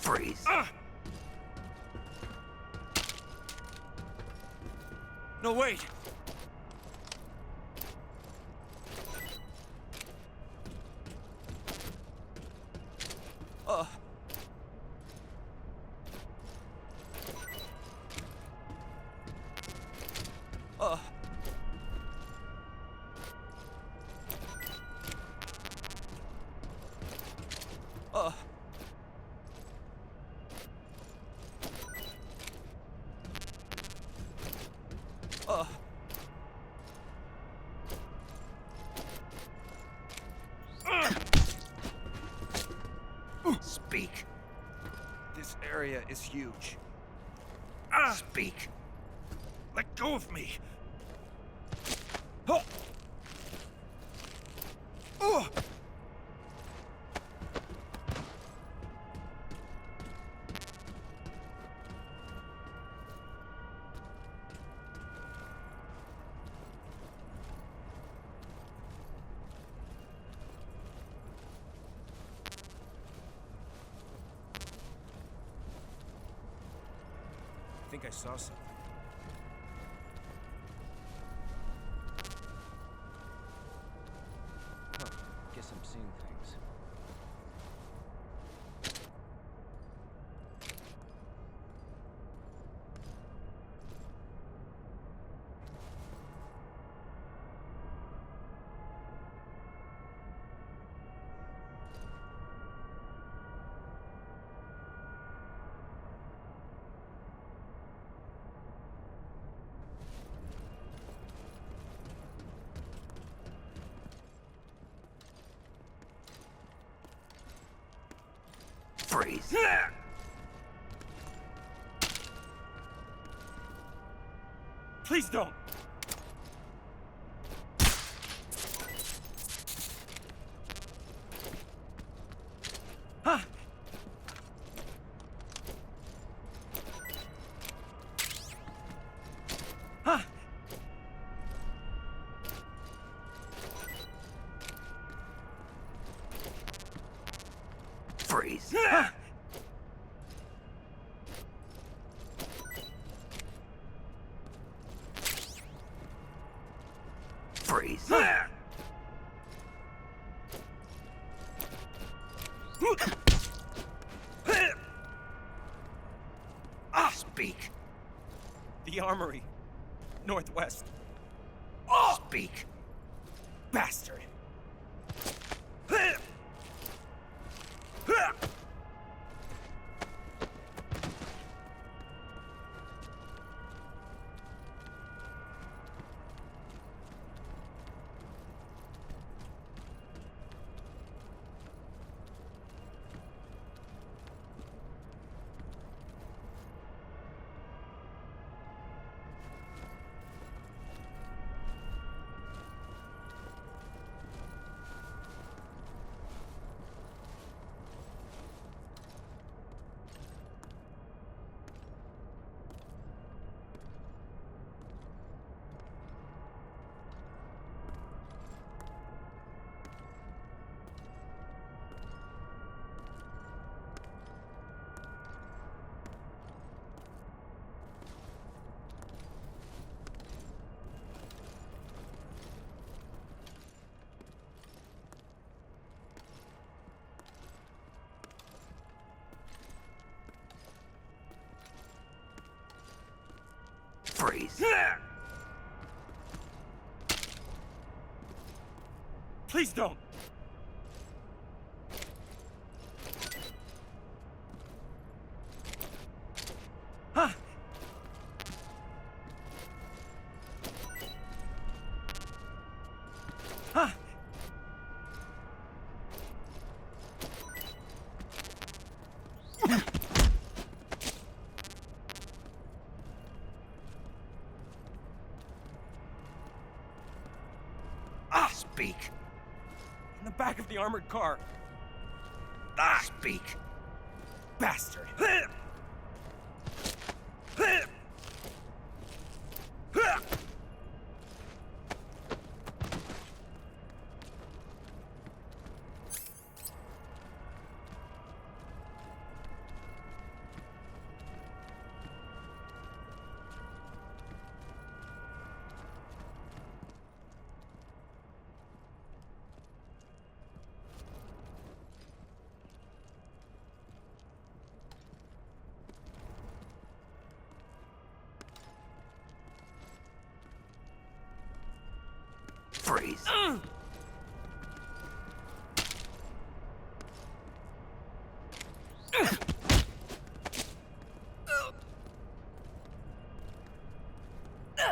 Freeze. No, wait. Speak. This area is huge. Speak. Let go of me. Oh. Oh. I think I saw something. Huh. Guess I'm seeing things. Freeze. Please don't. Huh. Huh. Freeze. Freeze. Speak. The armory. Northwest. Speak. Bastard. Please don't. Huh? Huh? Speak. In the back of the armored car. Speak. Bastard. Freeze.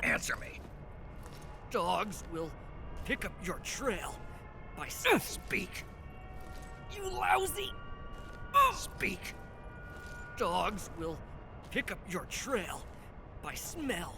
Answer me. Dogs will pick up your trail by Speak. You lousy! Speak. Dogs will pick up your trail by smell.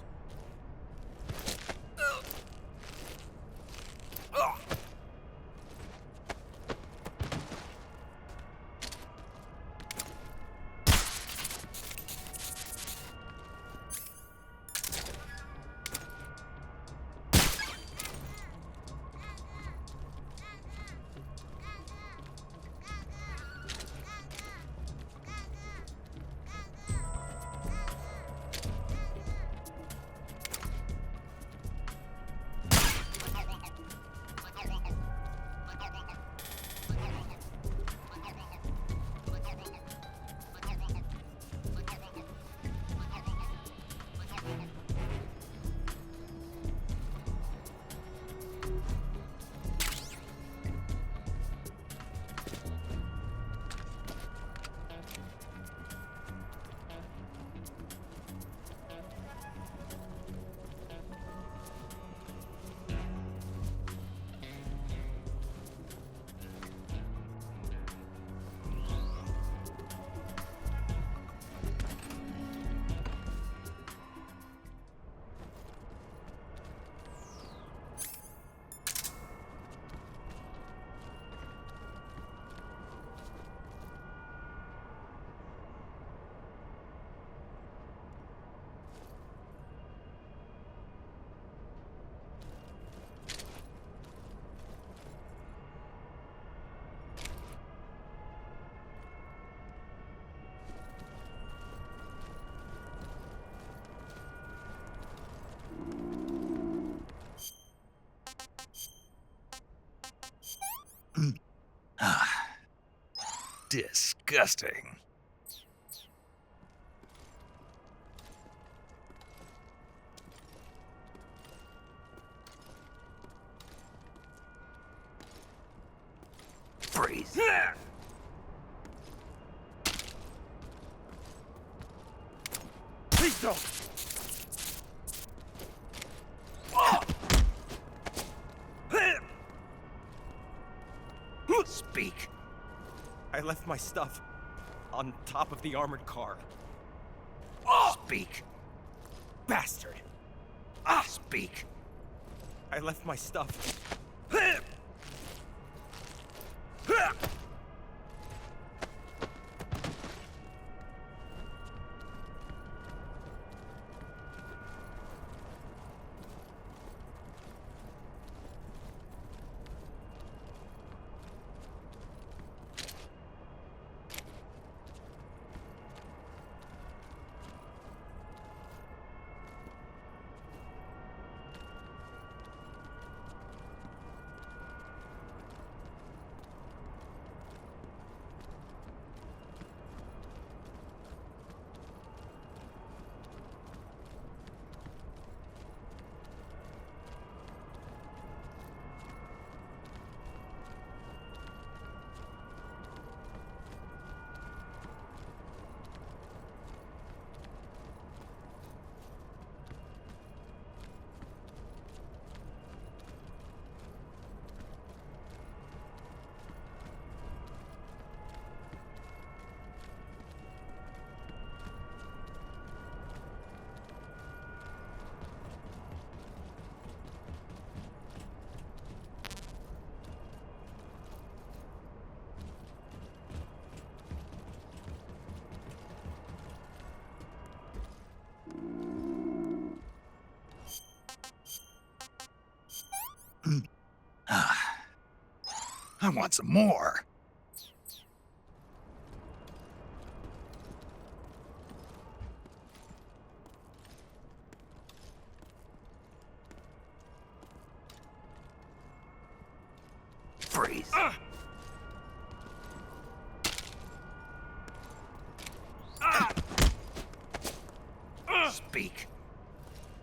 Disgusting. Freeze. Please don't. Speak. I left my stuff on top of the armored car. Speak. Bastard. Speak. I left my stuff. I want some more. Freeze. Speak.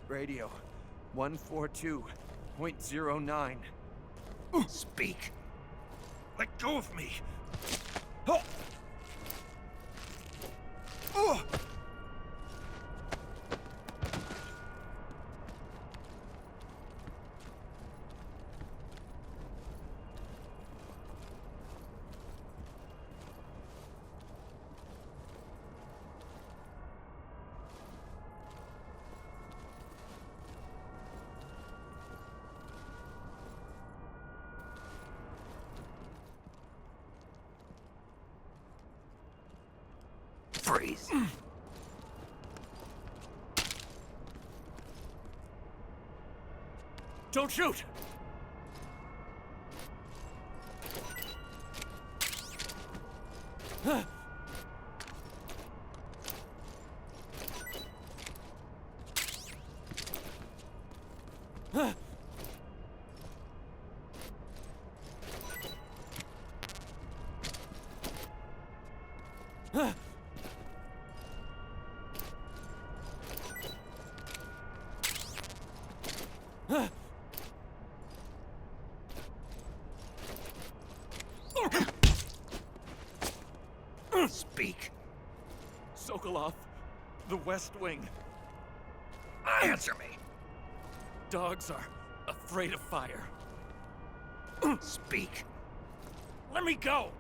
Radio 142.09. Speak. Let go of me. Oh. Oh. Freeze. Don't shoot! Speak. Sokolov, the West Wing. Answer me. Dogs are afraid of fire. Speak. Let me go!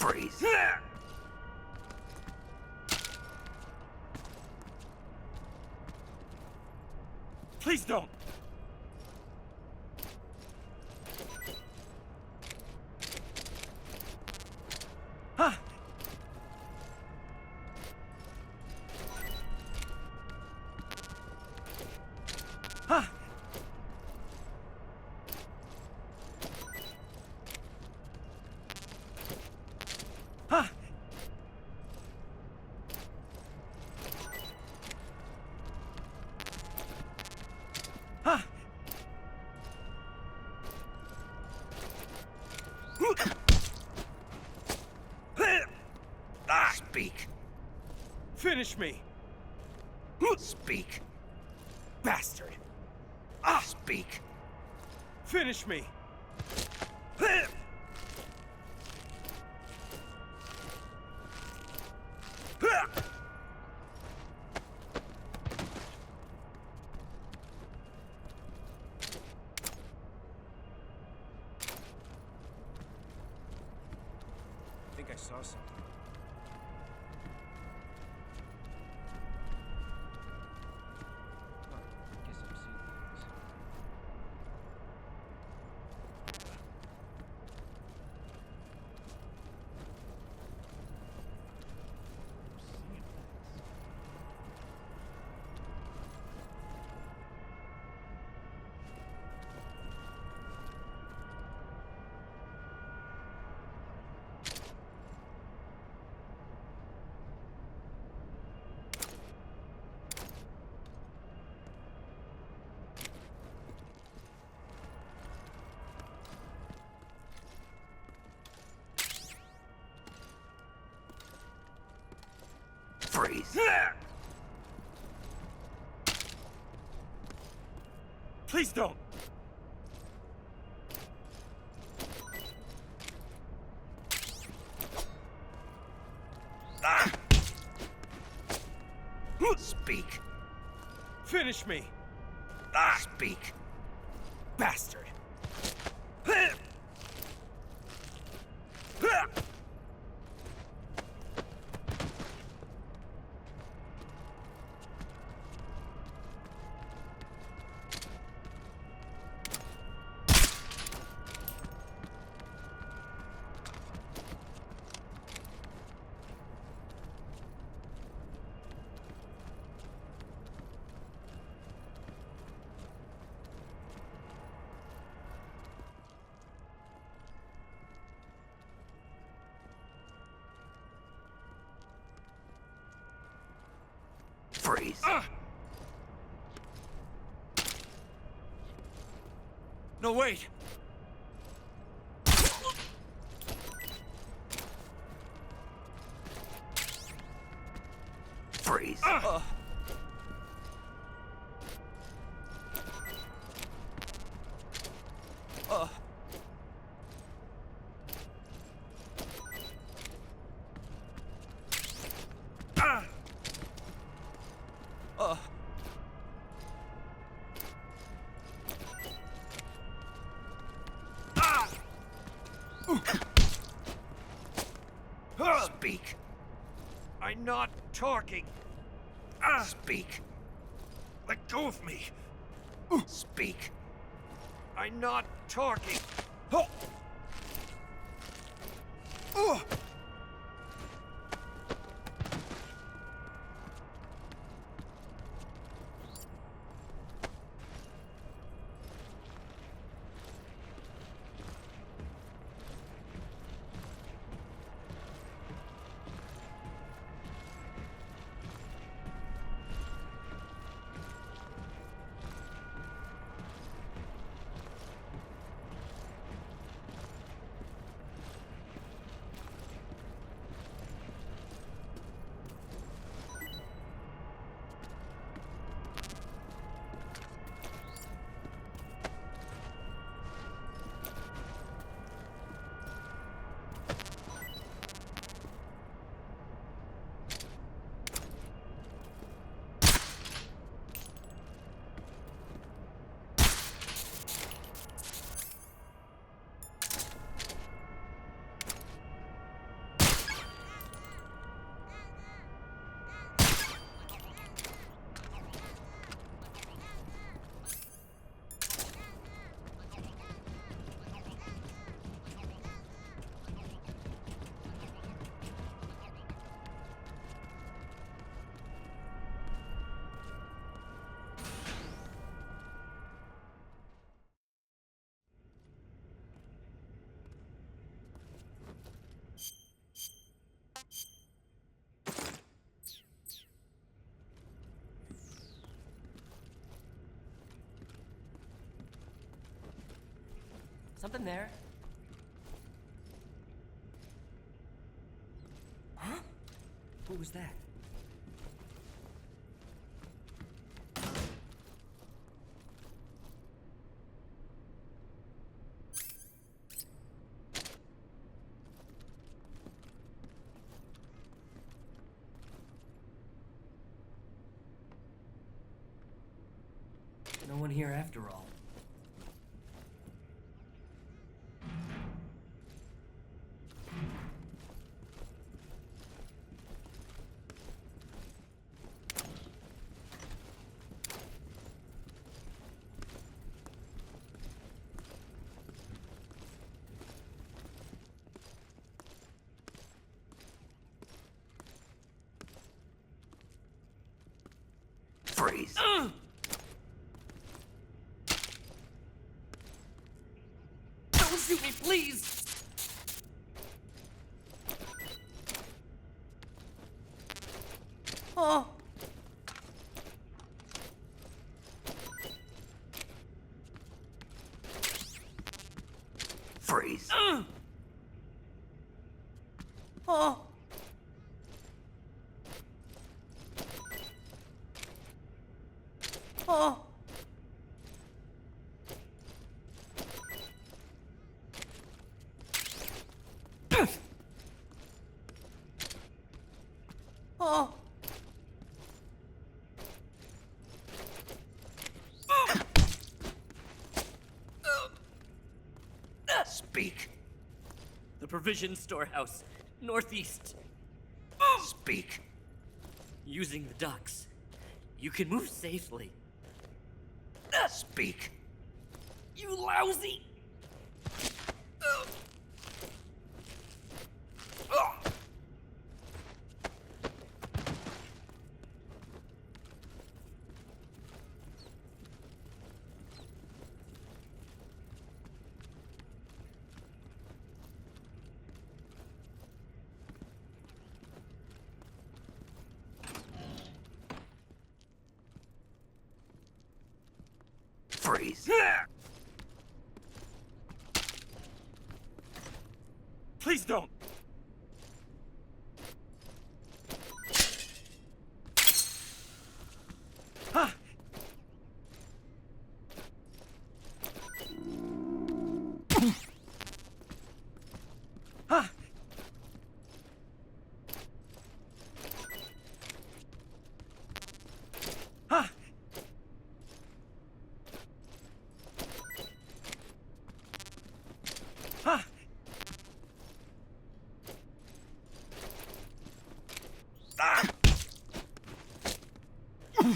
Freeze. Please don't. Huh. Huh. Huh. Huh. Speak. Finish me, Speak. bastard. Speak. Finish me. I think I saw something. Huh, guess I'm seeing things. Freeze. Please don't. Speak. Finish me, Speak. bastard. Freeze. No, wait. Freeze. Speak. I'm not talking. Speak. Let go of me. Speak. I'm not talking. Something there. Huh? What was that? No one here after all. Freeze. Don't shoot me, please! Oh! Freeze. Oh! Oh! Oh! Speak. The provision storehouse, northeast. Speak. Using the docks, you can move safely. Speak. You lousy! Freeze. Please don't! Ah! Ah! Ah! Ah!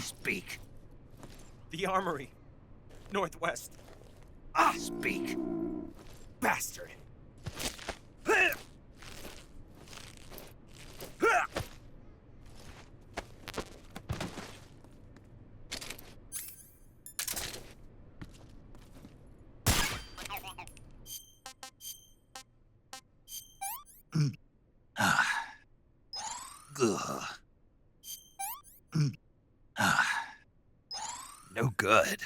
Speak. The armory. Northwest. Speak. Bastard! Ugh. No good.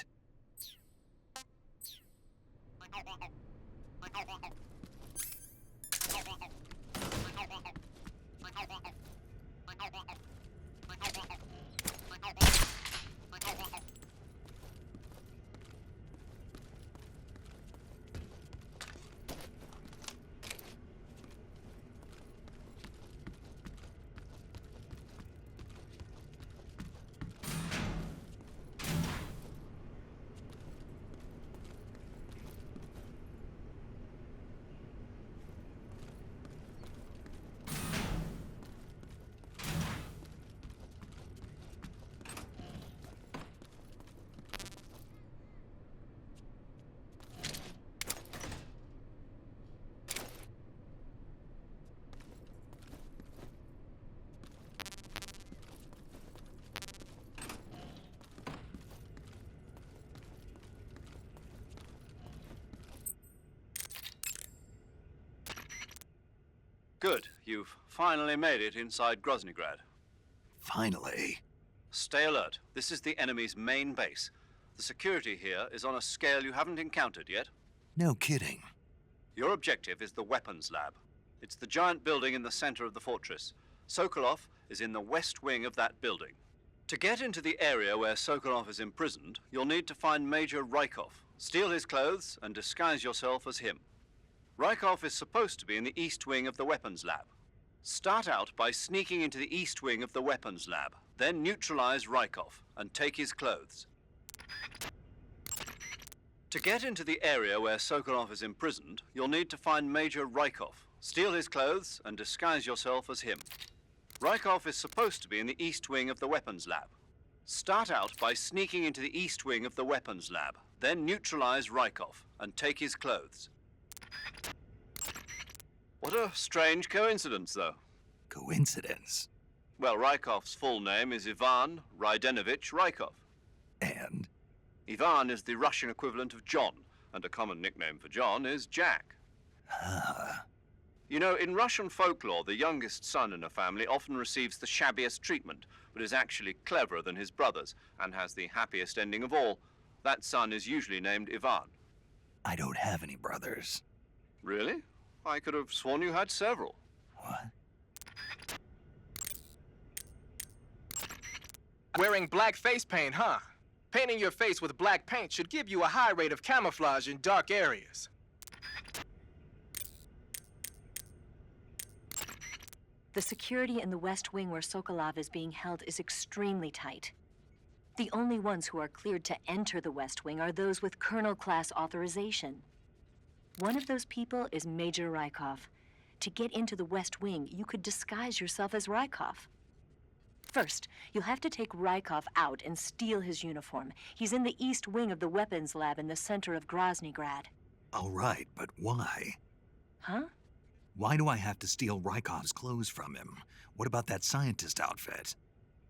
Good. You've finally made it inside Grozny Grad. Finally. Stay alert. This is the enemy's main base. The security here is on a scale you haven't encountered yet. No kidding. Your objective is the weapons lab. It's the giant building in the center of the fortress. Sokolov is in the west wing of that building. To get into the area where Sokolov is imprisoned, you'll need to find Major Rykov, steal his clothes, and disguise yourself as him. Rykov is supposed to be in the east wing of the weapons lab. Start out by sneaking into the east wing of the weapons lab, then neutralize Rykov and take his clothes. To get into the area where Sokolov is imprisoned, you'll need to find Major Rykov, steal his clothes, and disguise yourself as him. Rykov is supposed to be in the east wing of the weapons lab. Start out by sneaking into the east wing of the weapons lab, then neutralize Rykov and take his clothes. What a strange coincidence, though. Coincidence? Well, Rykov's full name is Ivan Rydenovich Rykov. And? Ivan is the Russian equivalent of John, and a common nickname for John is Jack. You know, in Russian folklore, the youngest son in a family often receives the shabbiest treatment, but is actually cleverer than his brothers, and has the happiest ending of all. That son is usually named Ivan. I don't have any brothers. Really? I could have sworn you had several. What? Wearing black face paint, huh? Painting your face with black paint should give you a high rate of camouflage in dark areas. The security in the West Wing where Sokolov is being held is extremely tight. The only ones who are cleared to enter the West Wing are those with Colonel-class authorization. One of those people is Major Rykov. To get into the West Wing, you could disguise yourself as Rykov. First, you'll have to take Rykov out and steal his uniform. He's in the East Wing of the weapons lab in the center of Grozny Grad. All right, but why? Huh? Why do I have to steal Rykov's clothes from him? What about that scientist outfit?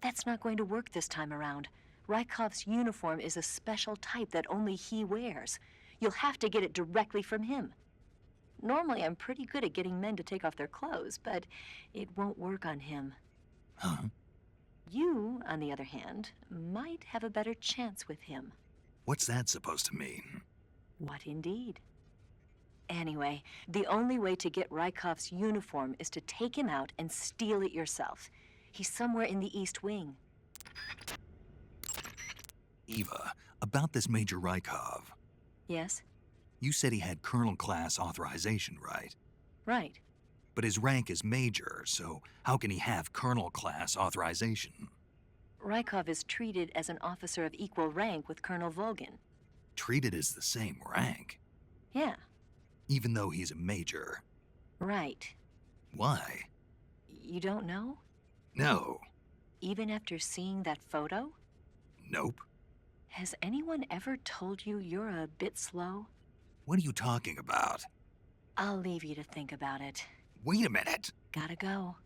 That's not going to work this time around. Rykov's uniform is a special type that only he wears. You'll have to get it directly from him. Normally, I'm pretty good at getting men to take off their clothes, but it won't work on him. Huh? You, on the other hand, might have a better chance with him. What's that supposed to mean? What indeed? Anyway, the only way to get Rykov's uniform is to take him out and steal it yourself. He's somewhere in the East Wing. Eva, about this Major Rykov. Yes? You said he had Colonel-class authorization, right? Right. But his rank is Major, so how can he have Colonel-class authorization? Rykov is treated as an officer of equal rank with Colonel Volgin. Treated as the same rank? Yeah, Even though he's a Major? right. Why? You don't know? No. Even after seeing that photo? Nope. Has anyone ever told you you're a bit slow? What are you talking about? I'll leave you to think about it. Wait a minute. Gotta go.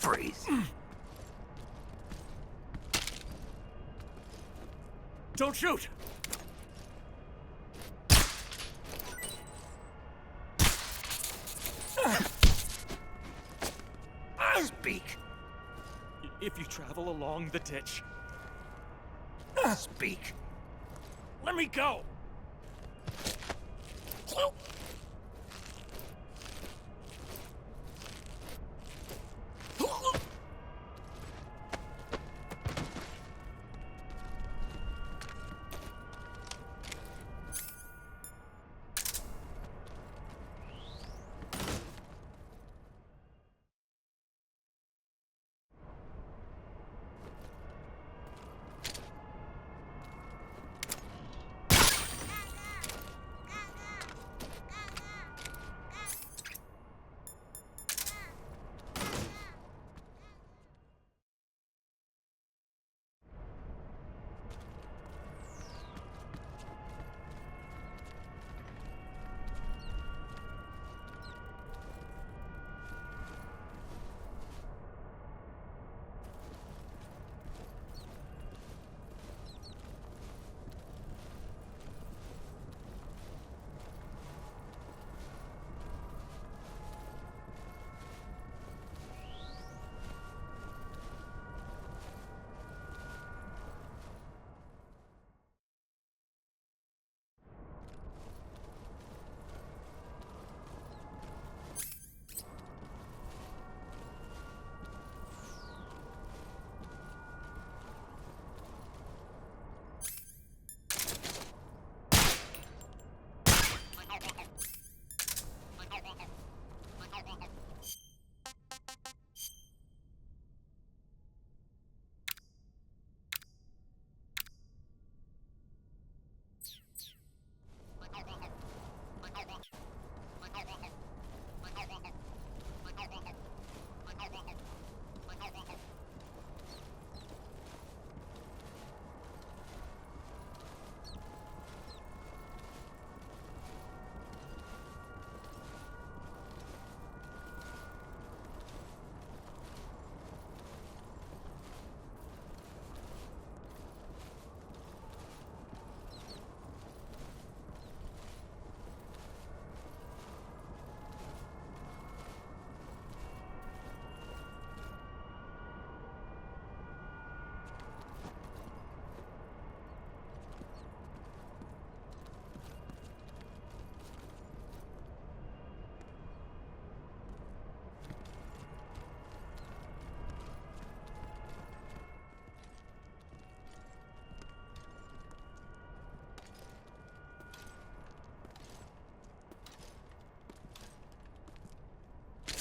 Freeze. Don't shoot! Speak. If you travel along the ditch, Speak. Let me go!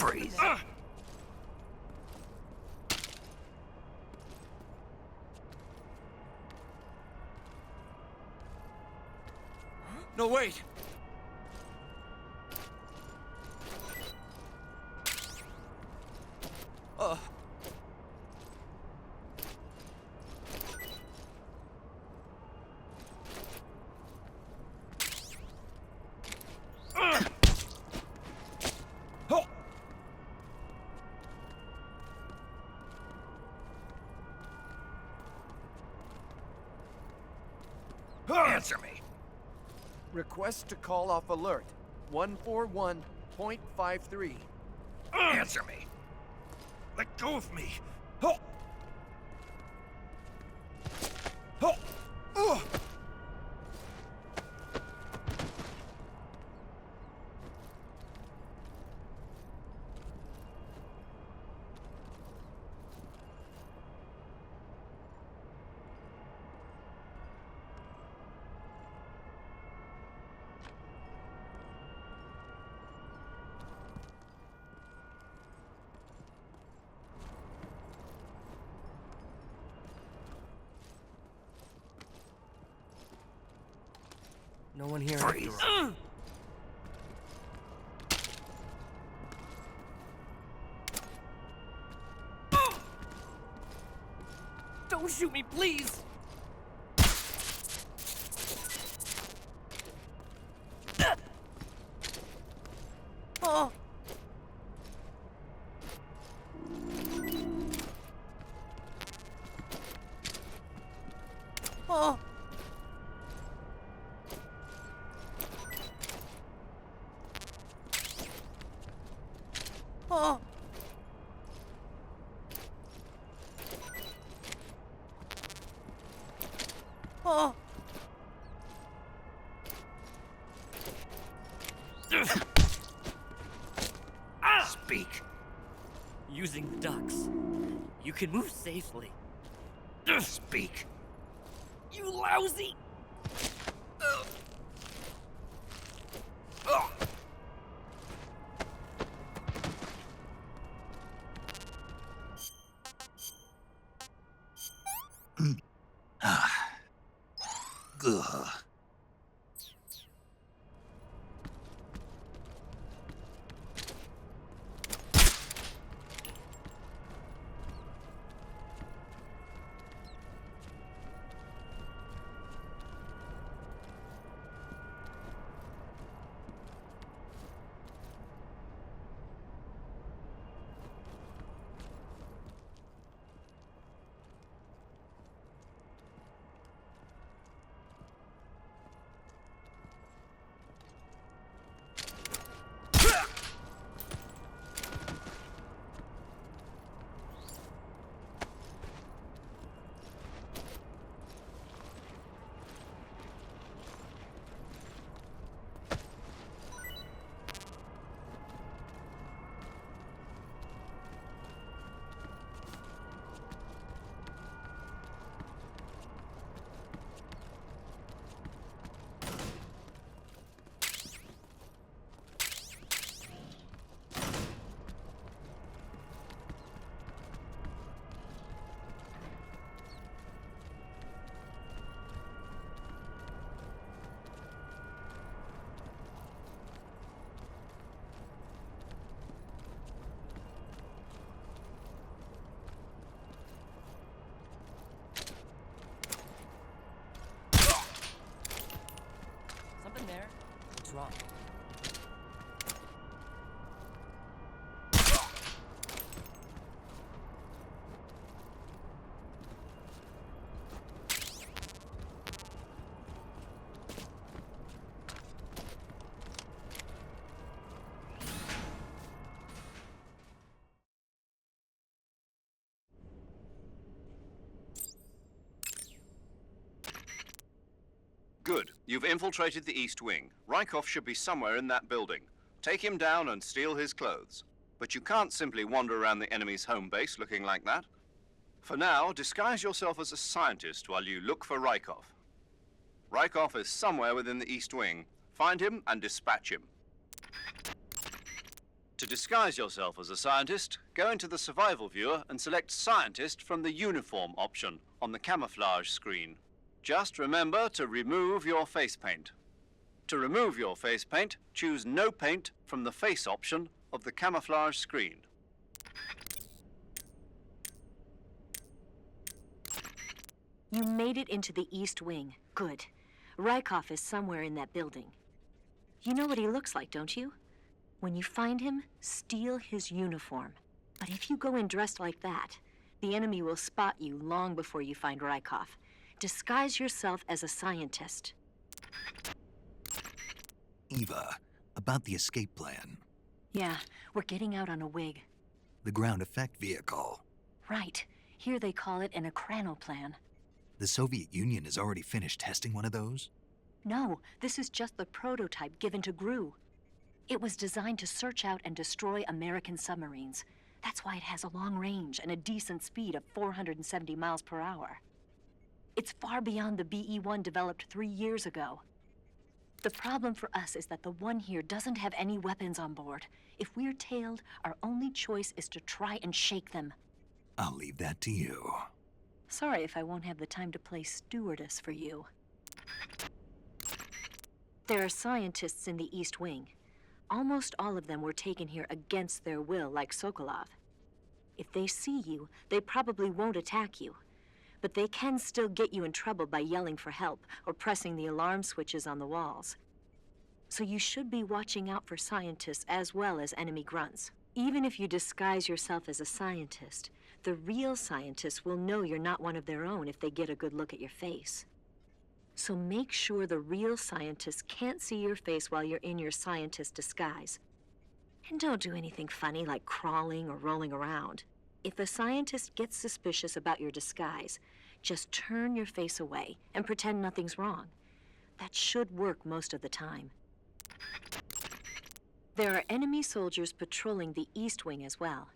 Freeze. No, wait! Answer me. request to call off alert 141.53. Answer me. Let go of me! No one here. Freeze. Don't shoot me, please! using the ducts, you can move safely. Speak. You lousy! Ugh. Something there? What's wrong? Good. You've infiltrated the East Wing. Rykov should be somewhere in that building. Take him down and steal his clothes. But you can't simply wander around the enemy's home base looking like that. For now, disguise yourself as a scientist while you look for Rykov. Rykov is somewhere within the East Wing. Find him and dispatch him. To disguise yourself as a scientist, go into the survival viewer and select Scientist from the Uniform option on the camouflage screen. Just remember to remove your face paint. To remove your face paint, choose No Paint from the Face option of the camouflage screen. You made it into the East Wing. Good. Rykov is somewhere in that building. You know what he looks like, don't you? When you find him, steal his uniform. But if you go in dressed like that, the enemy will spot you long before you find Rykov. Disguise yourself as a scientist. Eva, about the escape plan. Yeah, we're getting out on a wig. The ground effect vehicle. Right. Here they call it an ekranoplan. The Soviet Union has already finished testing one of those? No, this is just the prototype given to GRU. It was designed to search out and destroy American submarines. That's why it has a long range and a decent speed of 470 miles per hour. It's far beyond the BE-1 developed 3 years ago. The problem for us is that the one here doesn't have any weapons on board. If we're tailed, our only choice is to try and shake them. I'll leave that to you. Sorry if I won't have the time to play stewardess for you. There are scientists in the East Wing. Almost all of them were taken here against their will, like Sokolov. If they see you, they probably won't attack you. But they can still get you in trouble by yelling for help or pressing the alarm switches on the walls. So you should be watching out for scientists as well as enemy grunts. Even if you disguise yourself as a scientist, the real scientists will know you're not one of their own if they get a good look at your face. So make sure the real scientists can't see your face while you're in your scientist disguise. And don't do anything funny like crawling or rolling around. If a scientist gets suspicious about your disguise, just turn your face away and pretend nothing's wrong. That should work most of the time. There are enemy soldiers patrolling the East Wing as well.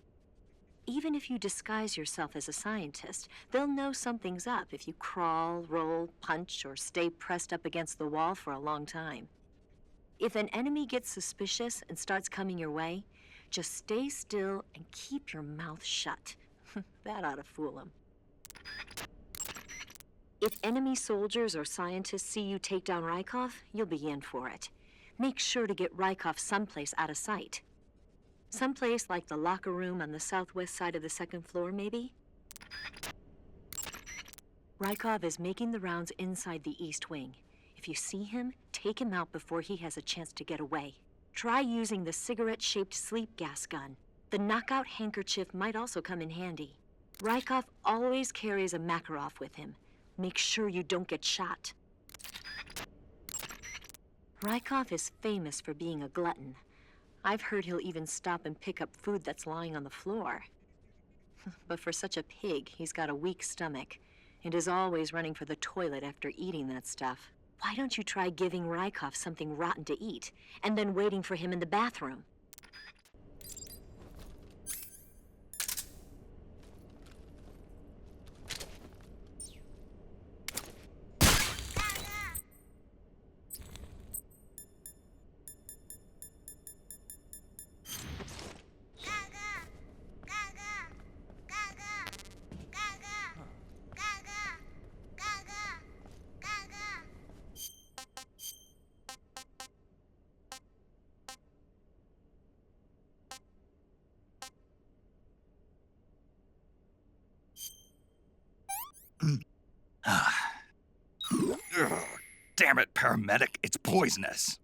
Even if you disguise yourself as a scientist, they'll know something's up if you crawl, roll, punch, or stay pressed up against the wall for a long time. If an enemy gets suspicious and starts coming your way, just stay still and keep your mouth shut. That ought to fool them. If enemy soldiers or scientists see you take down Rykov, you'll be in for it. Make sure to get Rykov someplace out of sight. Someplace like the locker room on the southwest side of the second floor, maybe? Rykov is making the rounds inside the east wing. If you see him, take him out before he has a chance to get away. Try using the cigarette-shaped sleep gas gun. The knockout handkerchief might also come in handy. Rykov always carries a Makarov with him. Make sure you don't get shot. Rykov is famous for being a glutton. I've heard he'll even stop and pick up food that's lying on the floor. But for such a pig, he's got a weak stomach and is always running for the toilet after eating that stuff. Why don't you try giving Rykov something rotten to eat and then waiting for him in the bathroom? Damn it, paramedic, it's poisonous.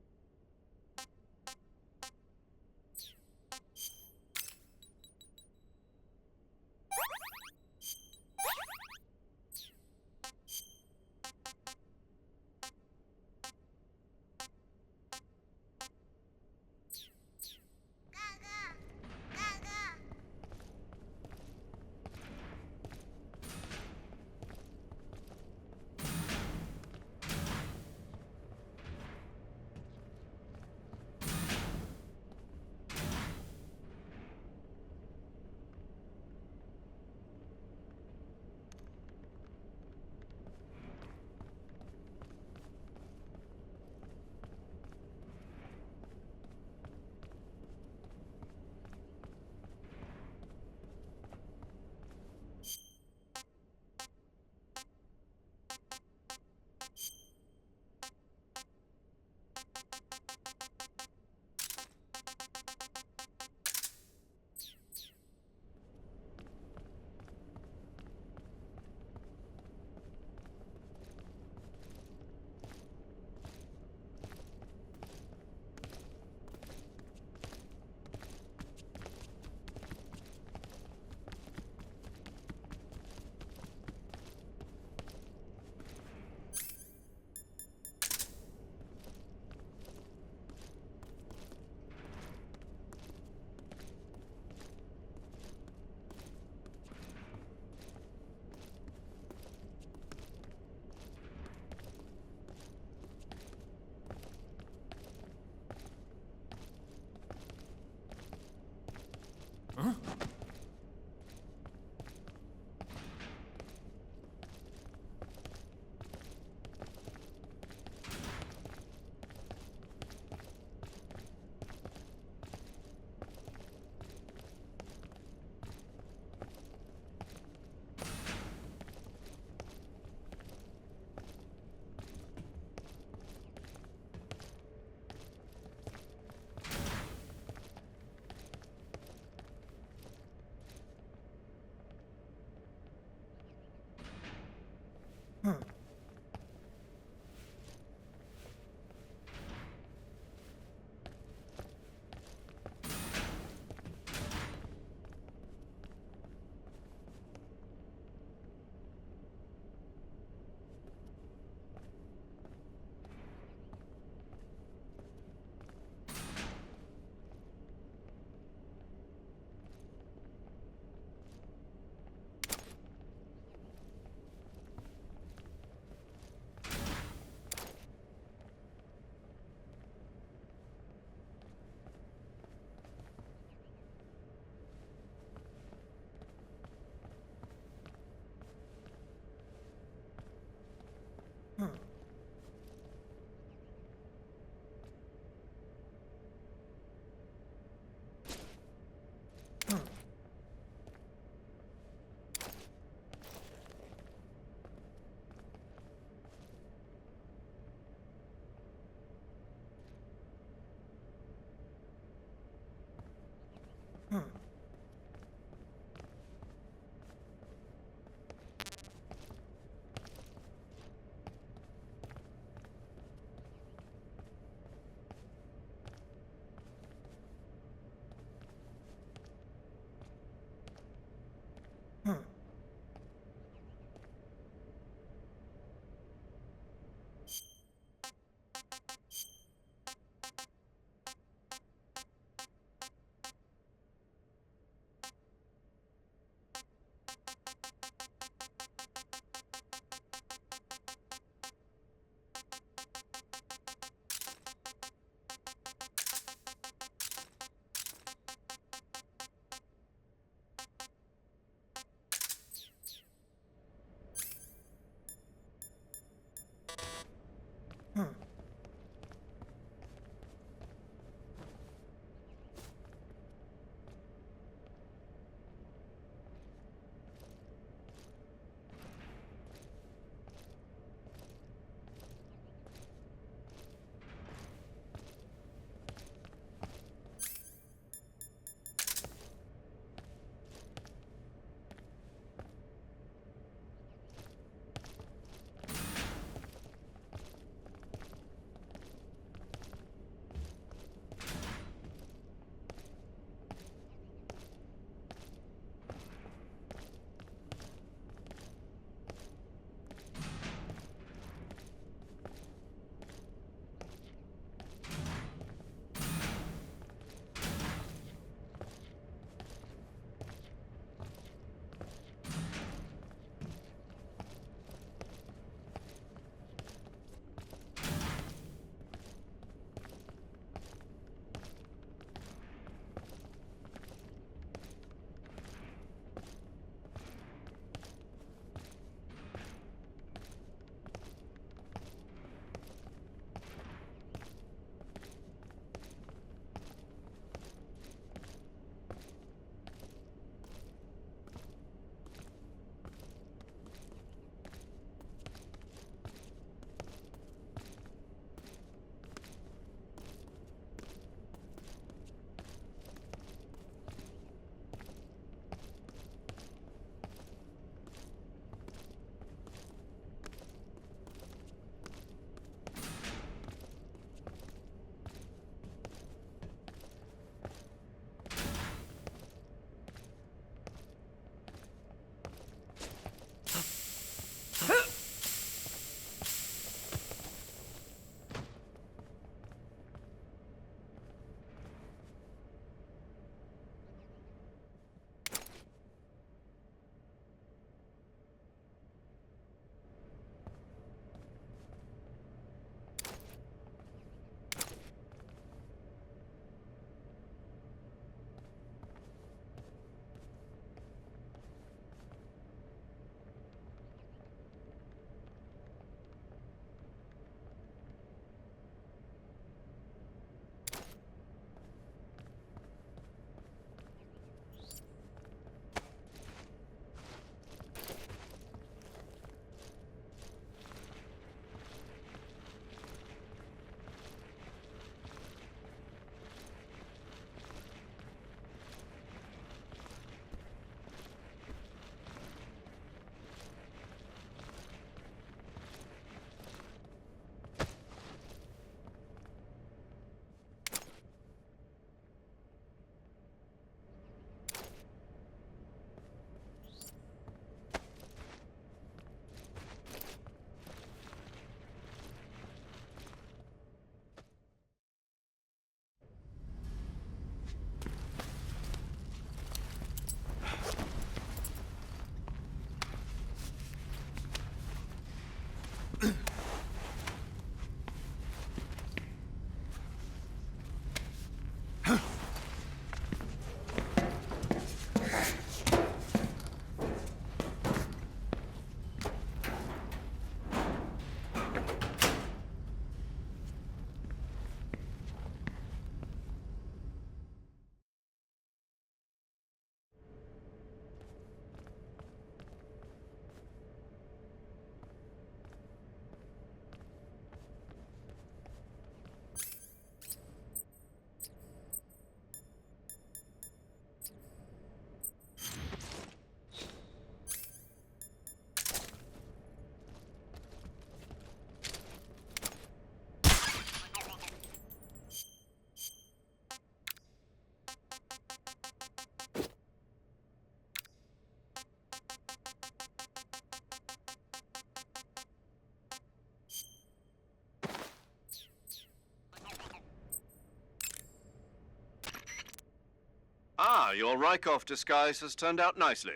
Ah, your Rykov disguise has turned out nicely.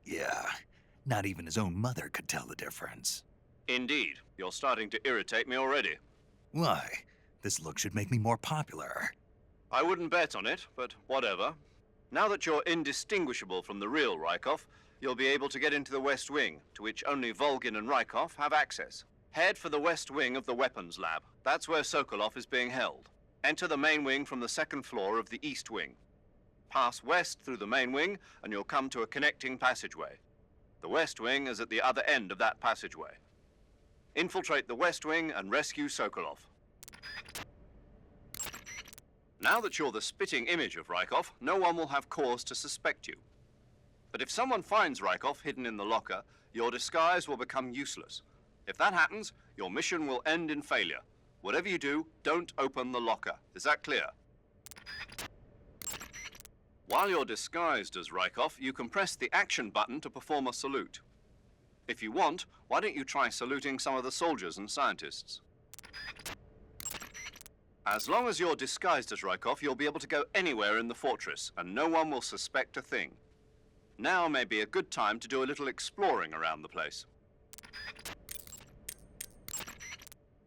Yeah, not even his own mother could tell the difference. Indeed. You're starting to irritate me already. Why? This look should make me more popular. I wouldn't bet on it, but whatever. Now that you're indistinguishable from the real Rykov, you'll be able to get into the West Wing, to which only Volgin and Rykov have access. Head for the west wing of the weapons lab. That's where Sokolov is being held. Enter the main wing from the second floor of the east wing. Pass west through the main wing, and you'll come to a connecting passageway. The west wing is at the other end of that passageway. Infiltrate the west wing and rescue Sokolov. Now that you're the spitting image of Rykov, no one will have cause to suspect you. But if someone finds Rykov hidden in the locker, your disguise will become useless. If that happens, your mission will end in failure. Whatever you do, don't open the locker. Is that clear? While you're disguised as Rykov, you can press the action button to perform a salute. If you want, why don't you try saluting some of the soldiers and scientists? As long as you're disguised as Rykov, you'll be able to go anywhere in the fortress, and no one will suspect a thing. Now may be a good time to do a little exploring around the place.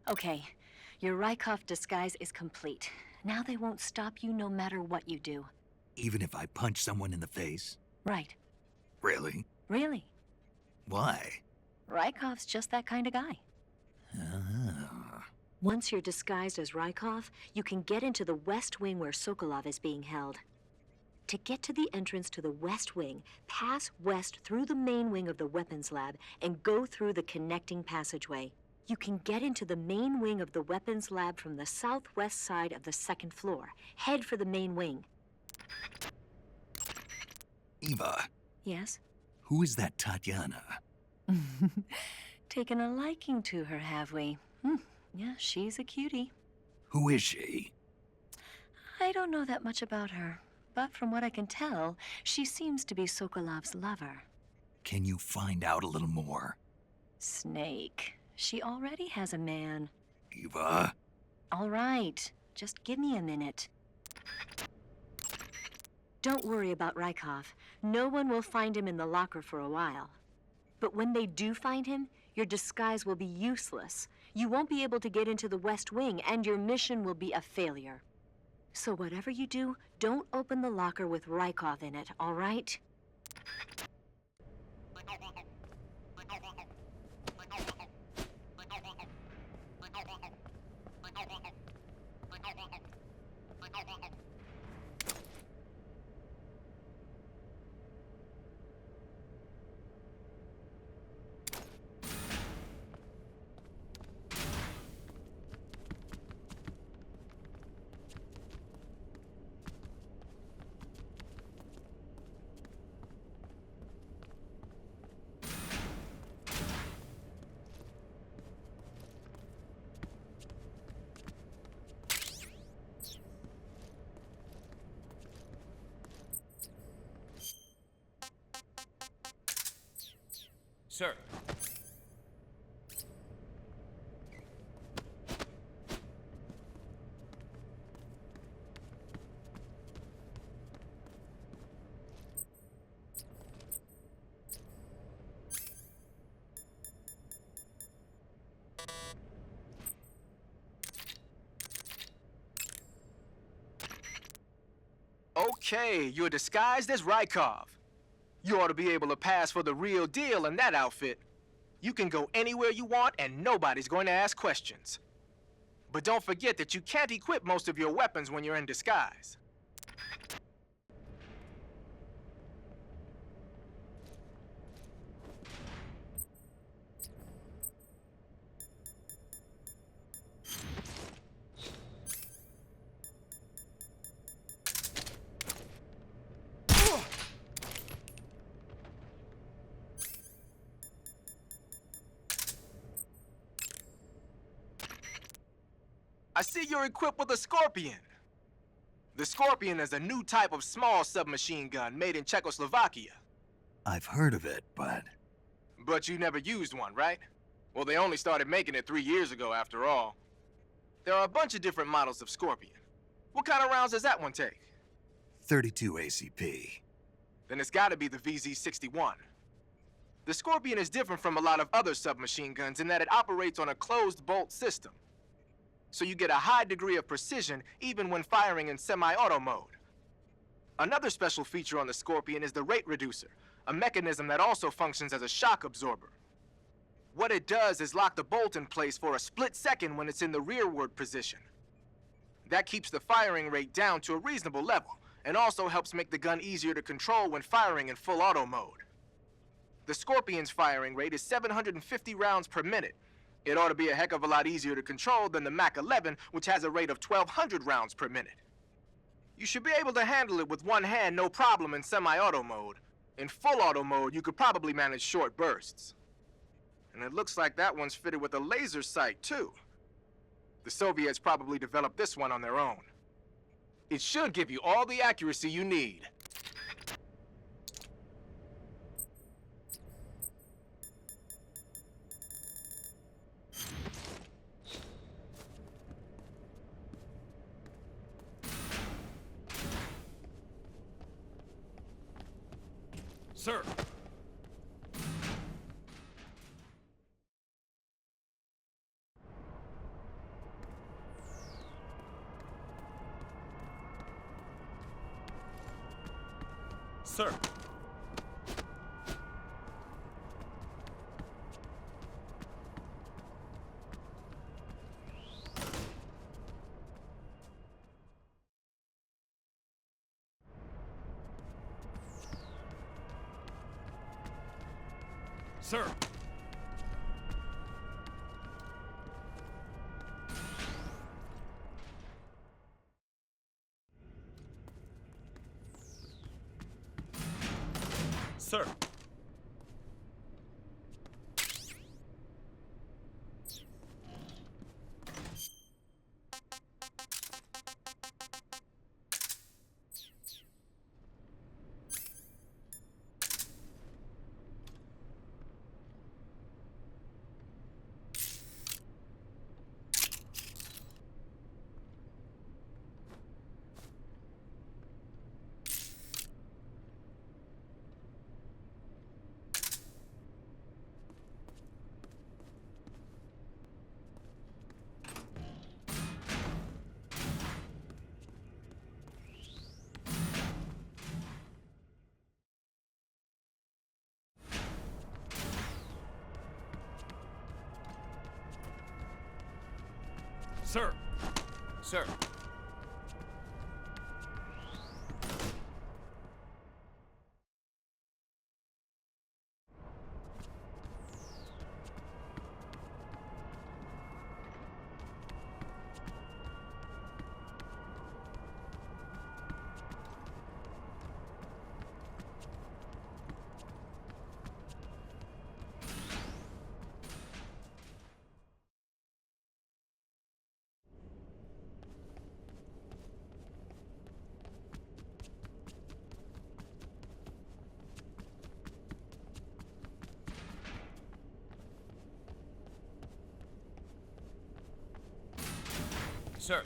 Okay, your Rykov disguise is complete. Now they won't stop you no matter what you do. Even if I punch someone in the face? Right. Really? Really. Why? Rykov's just that kind of guy. Ah. Once you're disguised as Rykov, you can get into the west wing where Sokolov is being held. To get to the entrance to the west wing, pass west through the main wing of the weapons lab and go through the connecting passageway. You can get into the main wing of the weapons lab from the southwest side of the second floor. Head for the main wing. Eva, Yes? who is that Tatiana? Taken a liking to her, have we? Yeah, she's a cutie. Who is she? I don't know that much about her, but from what I can tell, she seems to be Sokolov's lover. Can you find out a little more? Snake. She already has a man. Eva? All right, just give me a minute. Don't worry about Rykov. No one will find him in the locker for a while. But when they do find him, your disguise will be useless. You won't be able to get into the West Wing, and your mission will be a failure. So whatever you do, don't open the locker with Rykov in it, all right? Sir. Okay, you're disguised as Rykov. You ought to be able to pass for the real deal in that outfit. You can go anywhere you want and nobody's going to ask questions. But don't forget that you can't equip most of your weapons when you're in disguise. I see you're equipped with a Scorpion. The Scorpion is a new type of small submachine gun made in Czechoslovakia. I've heard of it, but... But you never used one, right? Well, they only started making it 3 years ago, after all. There are a bunch of different models of Scorpion. What kind of rounds does that one take? 32 ACP. Then it's gotta be the VZ-61. The Scorpion is different from a lot of other submachine guns in that it operates on a closed bolt system. So you get a high degree of precision even when firing in semi-auto mode. Another special feature on the Scorpion is the rate reducer, a mechanism that also functions as a shock absorber. What it does is lock the bolt in place for a split second when it's in the rearward position. That keeps the firing rate down to a reasonable level, and also helps make the gun easier to control when firing in full auto mode. The Scorpion's firing rate is 750 rounds per minute. It ought to be a heck of a lot easier to control than the Mach 11, which has a rate of 1,200 rounds per minute. You should be able to handle it with one hand no problem in semi-auto mode. In full auto mode, you could probably manage short bursts. And it looks like that one's fitted with a laser sight, too. The Soviets probably developed this one on their own. It should give you all the accuracy you need. Sir. Sir. Sir. Sir. Sir. Sir. Sir.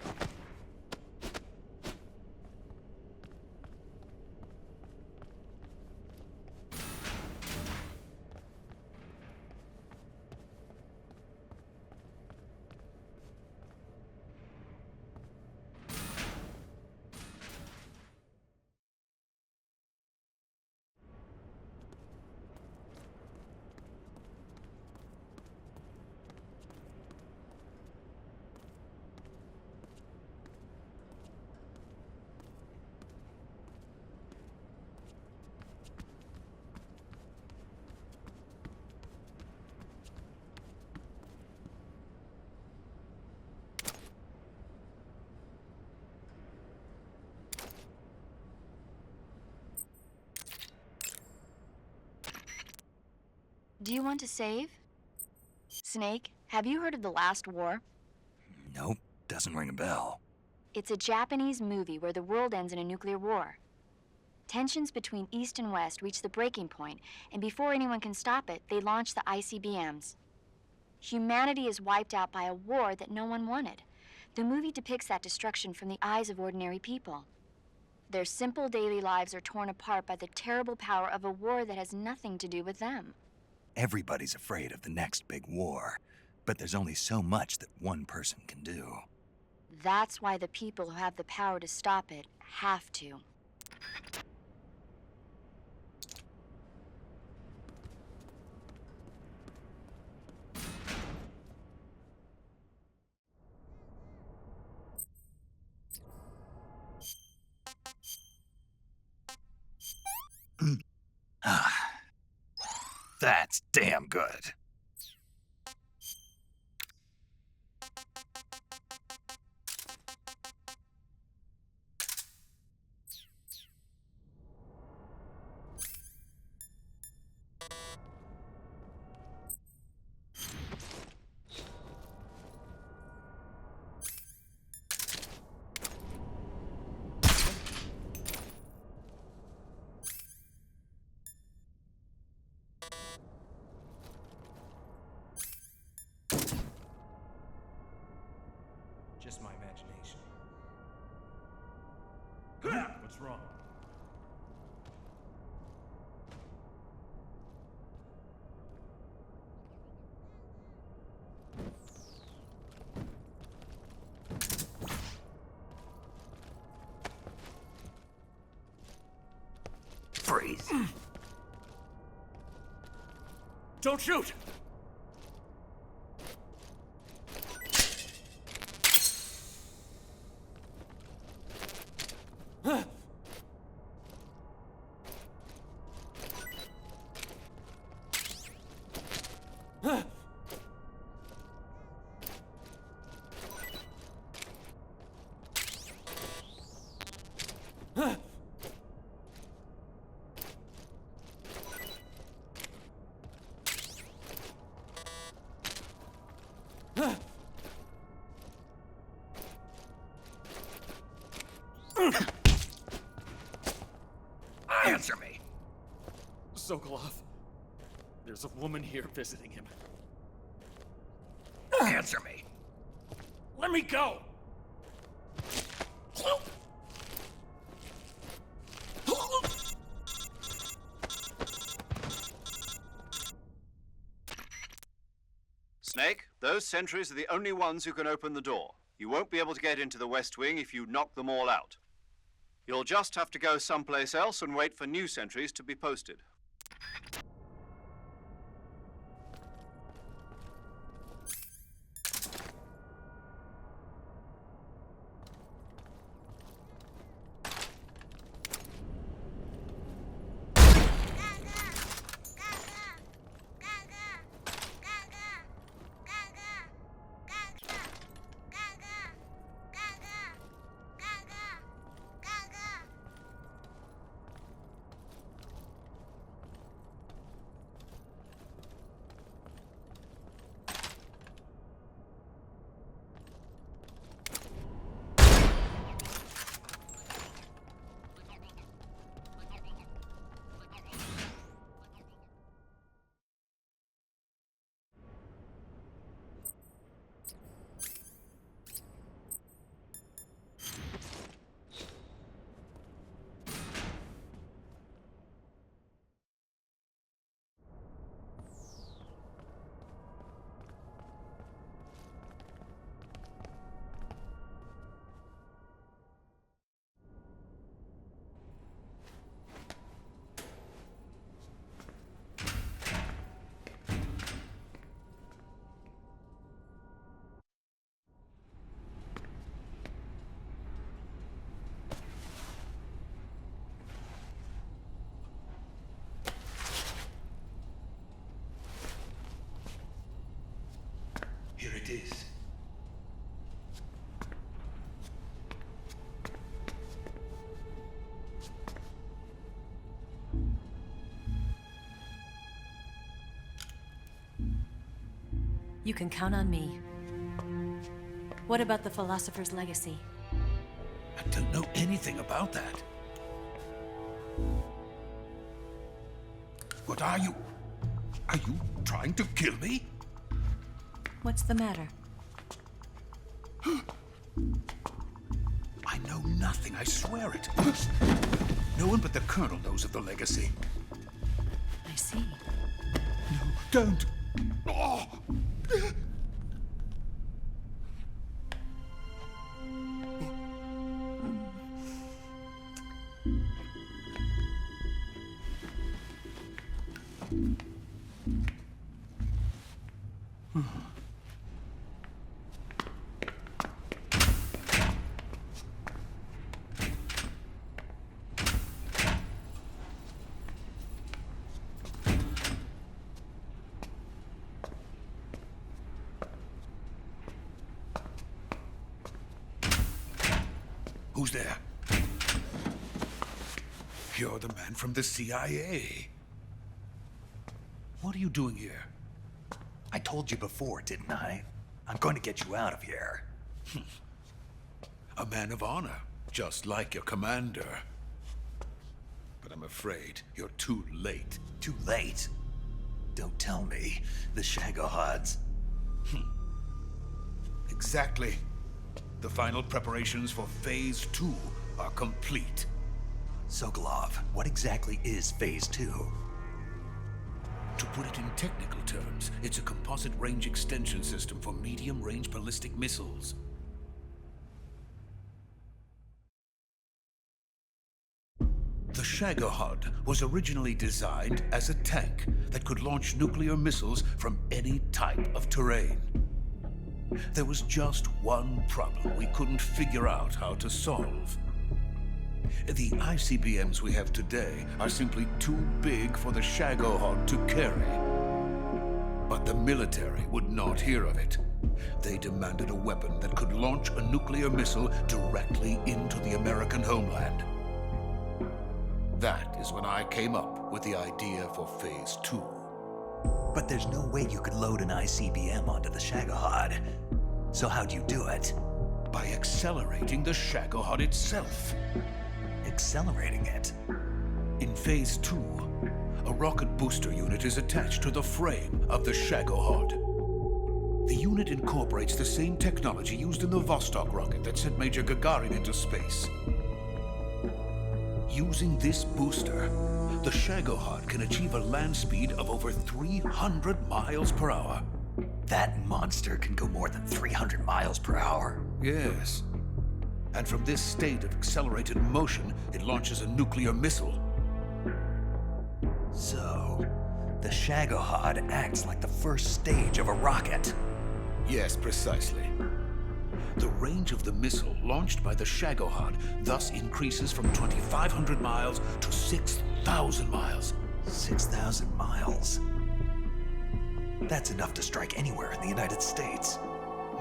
Do you want to save? Snake, have you heard of The Last War? Nope, doesn't ring a bell. It's a Japanese movie where the world ends in a nuclear war. Tensions between East and West reach the breaking point, and before anyone can stop it, they launch the ICBMs. Humanity is wiped out by a war that no one wanted. The movie depicts that destruction from the eyes of ordinary people. Their simple daily lives are torn apart by the terrible power of a war that has nothing to do with them. Everybody's afraid of the next big war, but there's only so much that one person can do. That's why the people who have the power to stop it have to. That's damn good. Just my imagination. What's wrong? Freeze. Don't shoot! Answer me. Sokolov, there's a woman here visiting him. Answer me. Let me go! Snake, those sentries are the only ones who can open the door. You won't be able to get into the West Wing if you knock them all out. You'll just have to go someplace else and wait for new sentries to be posted. Here it is. You can count on me. What about the philosopher's legacy? I don't know anything about that. What are you? Are you trying to kill me? What's the matter? I know nothing, I swear it. No one but the Colonel knows of the legacy. I see. No, don't. Oh. Who's there? You're the man from the CIA. What are you doing here? I told you before, didn't I? I'm going to get you out of here. A man of honor, just like your commander. But I'm afraid you're too late. Too late? Don't tell me. The Shagohods. Exactly. The final preparations for Phase 2 are complete. Sokolov, what exactly is Phase 2? To put it in technical terms, it's a composite range extension system for medium-range ballistic missiles. The Shagohod was originally designed as a tank that could launch nuclear missiles from any type of terrain. There was just one problem we couldn't figure out how to solve. The ICBMs we have today are simply too big for the Shagohod to carry. But the military would not hear of it. They demanded a weapon that could launch a nuclear missile directly into the American homeland. That is when I came up with the idea for Phase 2. But there's no way you could load an ICBM onto the Shagohod. So how'd you do it? By accelerating the Shagohod itself. Accelerating it? In Phase 2, a rocket booster unit is attached to the frame of the Shagohod. The unit incorporates the same technology used in the Vostok rocket that sent Major Gagarin into space. Using this booster, the Shagohod can achieve a land speed of over 300 miles per hour. That monster can go more than 300 miles per hour? Yes. And from this state of accelerated motion, it launches a nuclear missile. So, the Shagohod acts like the first stage of a rocket. Yes, precisely. The range of the missile launched by the Shagohod thus increases from 2,500 miles to 6,000 miles. 6,000 miles? That's enough to strike anywhere in the United States.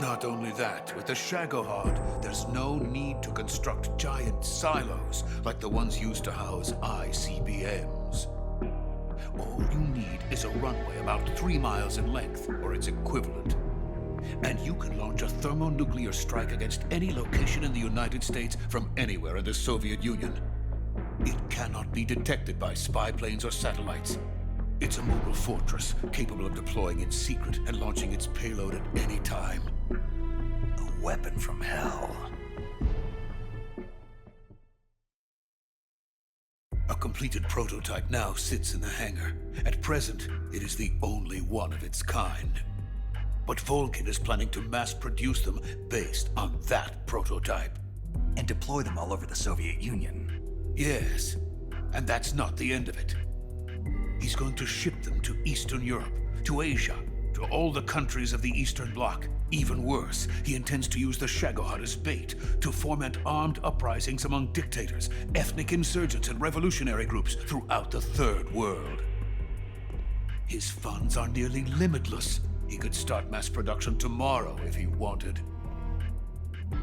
Not only that, with the Shagohod, there's no need to construct giant silos like the ones used to house ICBMs. All you need is a runway about 3 miles in length, or its equivalent. And you can launch a thermonuclear strike against any location in the United States from anywhere in the Soviet Union. It cannot be detected by spy planes or satellites. It's a mobile fortress capable of deploying in secret and launching its payload at any time. A weapon from hell. A completed prototype now sits in the hangar. At present, it is the only one of its kind. But Volgin is planning to mass produce them based on that prototype. And deploy them all over the Soviet Union. Yes, and that's not the end of it. He's going to ship them to Eastern Europe, to Asia, to all the countries of the Eastern Bloc. Even worse, he intends to use the Shagohod as bait to foment armed uprisings among dictators, ethnic insurgents, and revolutionary groups throughout the Third World. His funds are nearly limitless. He could start mass production tomorrow if he wanted.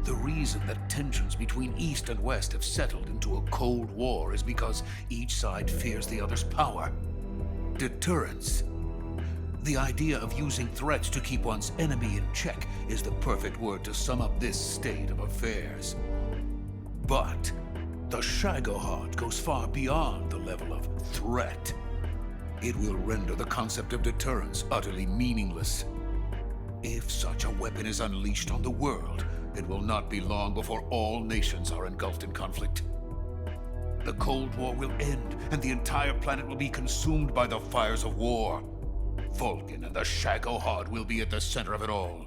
The reason that tensions between East and West have settled into a Cold War is because each side fears the other's power. Deterrence. The idea of using threats to keep one's enemy in check is the perfect word to sum up this state of affairs. But the Shagohod goes far beyond the level of threat. It will render the concept of deterrence utterly meaningless. If such a weapon is unleashed on the world, it will not be long before all nations are engulfed in conflict. The Cold War will end, and the entire planet will be consumed by the fires of war. Volgin and the Shagohod will be at the center of it all.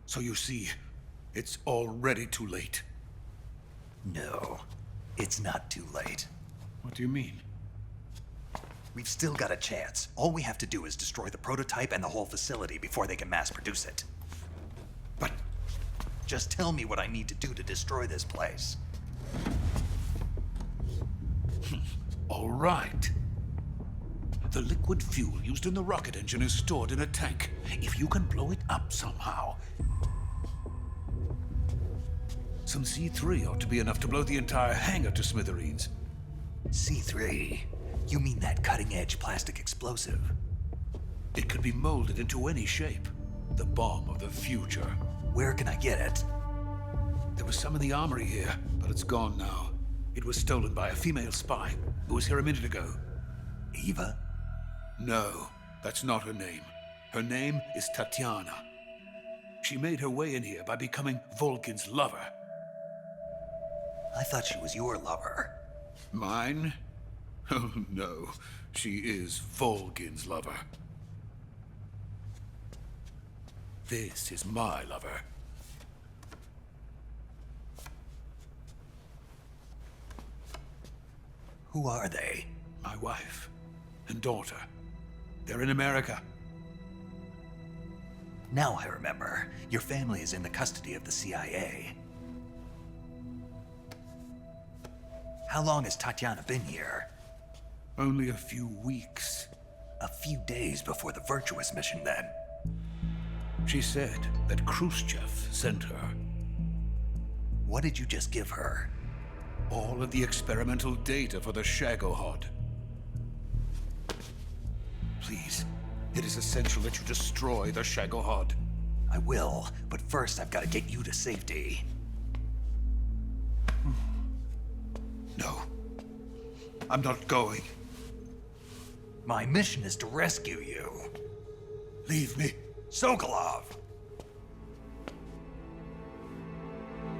So you see, it's already too late. No, it's not too late. What do you mean? We've still got a chance. All we have to do is destroy the prototype and the whole facility before they can mass produce it. But just tell me what I need to do to destroy this place. All right. The liquid fuel used in the rocket engine is stored in a tank. If you can blow it up somehow, Some C3 ought to be enough to blow the entire hangar to smithereens. C3? You mean that cutting-edge plastic explosive? It could be molded into any shape. The bomb of the future. Where can I get it? There was some in the armory here, but it's gone now. It was stolen by a female spy who was here a minute ago. Eva? No, that's not her name. Her name is Tatiana. She made her way in here by becoming Volkin's lover. I thought she was your lover. Mine? Oh no, she is Volkin's lover. This is my lover. Who are they? My wife and daughter. They're in America. Now I remember. Your family is in the custody of the CIA. How long has Tatiana been here? Only a few weeks. A few days before the Virtuous mission, then. She said that Khrushchev sent her. What did you just give her? All of the experimental data for the Shagohod. Please, it is essential that you destroy the Shagohod. I will, but first I've got to get you to safety. No, I'm not going. My mission is to rescue you. Leave me. Sokolov!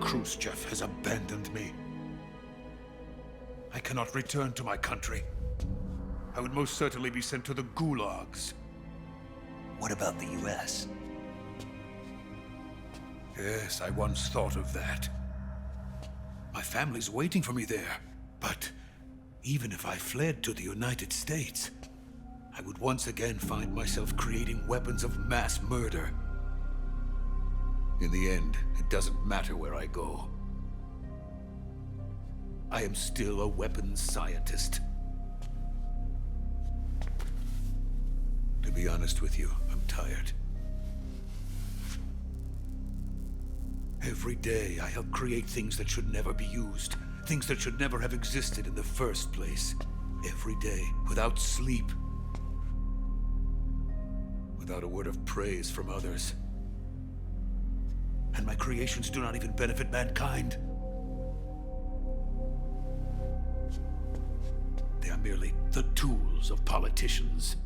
Khrushchev has abandoned me. I cannot return to my country. I would most certainly be sent to the gulags. What about the US? Yes, I once thought of that. My family's waiting for me there. But even if I fled to the United States, I would once again find myself creating weapons of mass murder. In the end, it doesn't matter where I go. I am still a weapons scientist. To be honest with you, I'm tired. Every day, I help create things that should never be used. Things that should never have existed in the first place. Every day, without sleep. Without a word of praise from others. And my creations do not even benefit mankind. They are merely the tools of politicians.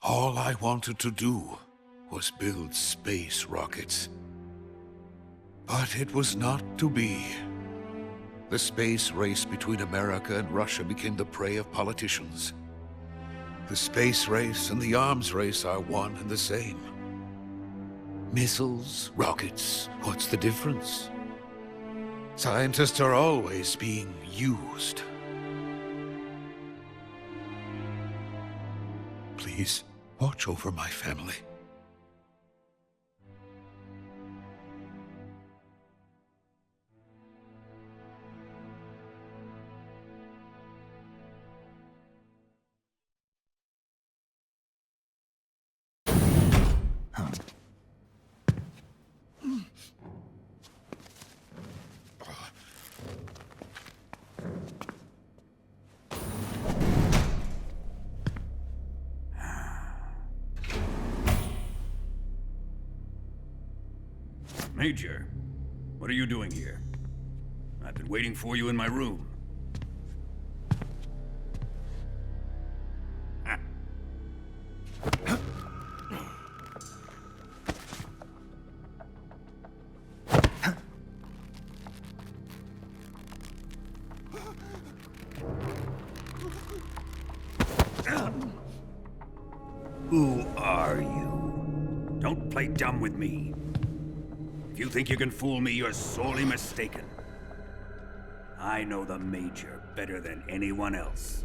All I wanted to do was build space rockets. But it was not to be. The space race between America and Russia became the prey of politicians. The space race and the arms race are one and the same. Missiles, rockets, what's the difference? Scientists are always being used. Please, watch over my family. Major, what are you doing here? I've been waiting for you in my room. Who are you? Don't play dumb with me. If you think you can fool me, you're sorely mistaken. I know the Major better than anyone else.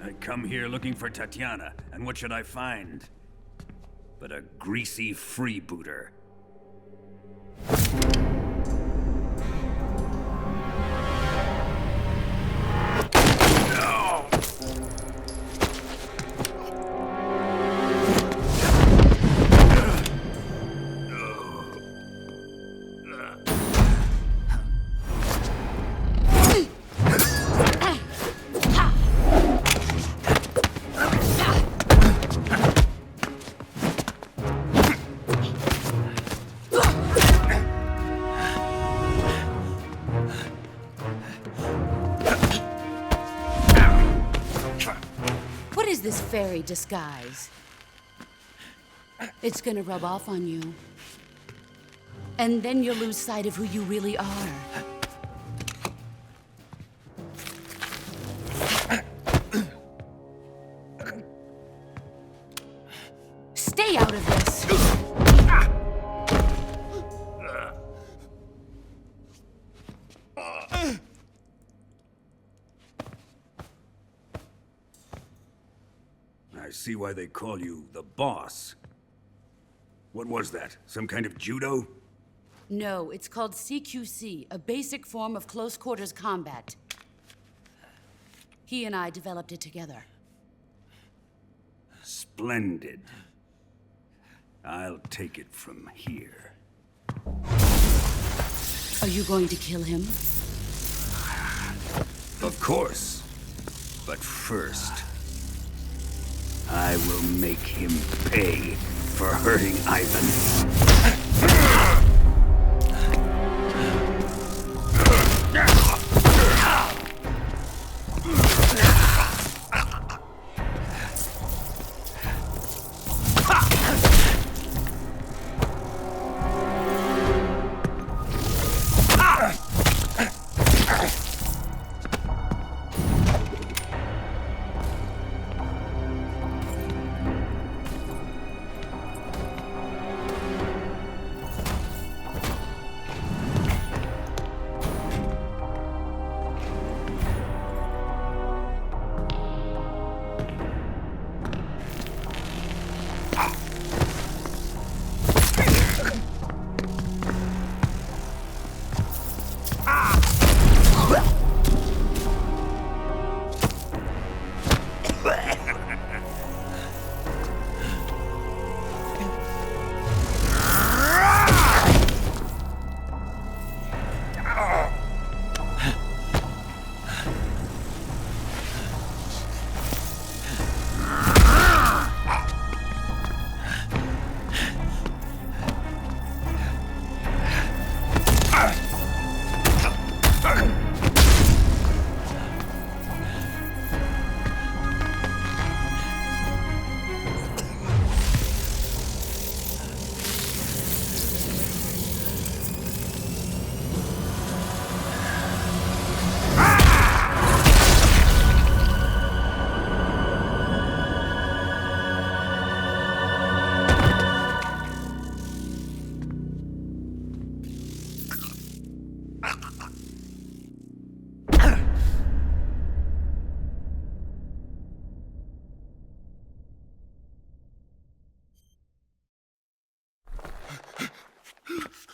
I come here looking for Tatiana, and what should I find? But a greasy freebooter. fairy disguise. It's gonna rub off on you. And then you'll lose sight of who you really are. Stay out of this! I see why they call you the boss. What was that? Some kind of judo? No, it's called CQC, a basic form of close quarters combat. He and I developed it together. Splendid. I'll take it from here. Are you going to kill him? Of course. But first, I will make him pay for hurting Ivan.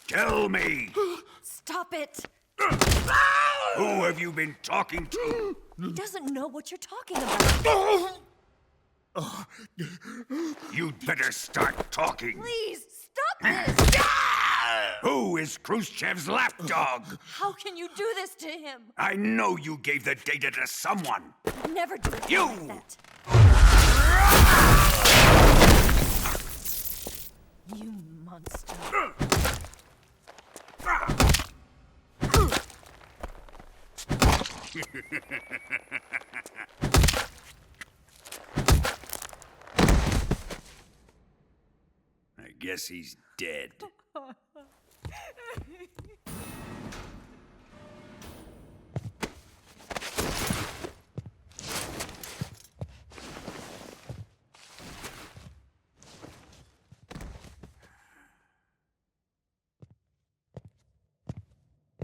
Tell me! Stop it! Who have you been talking to? He doesn't know what you're talking about. You'd better start talking. Please, stop this! Who is Khrushchev's lapdog? How can you do this to him? I know you gave the data to someone. Never do it You! like that. You monster. I guess he's dead.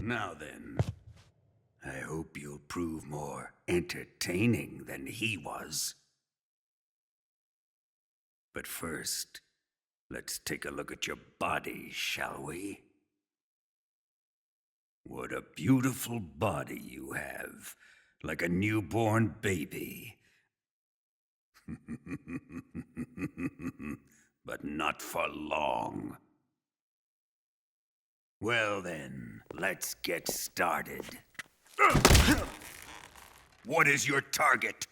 Now then, I hope you'll prove more entertaining than he was. But first, let's take a look at your body, shall we? What a beautiful body you have, like a newborn baby. But not for long. Well then, let's get started. What is your target?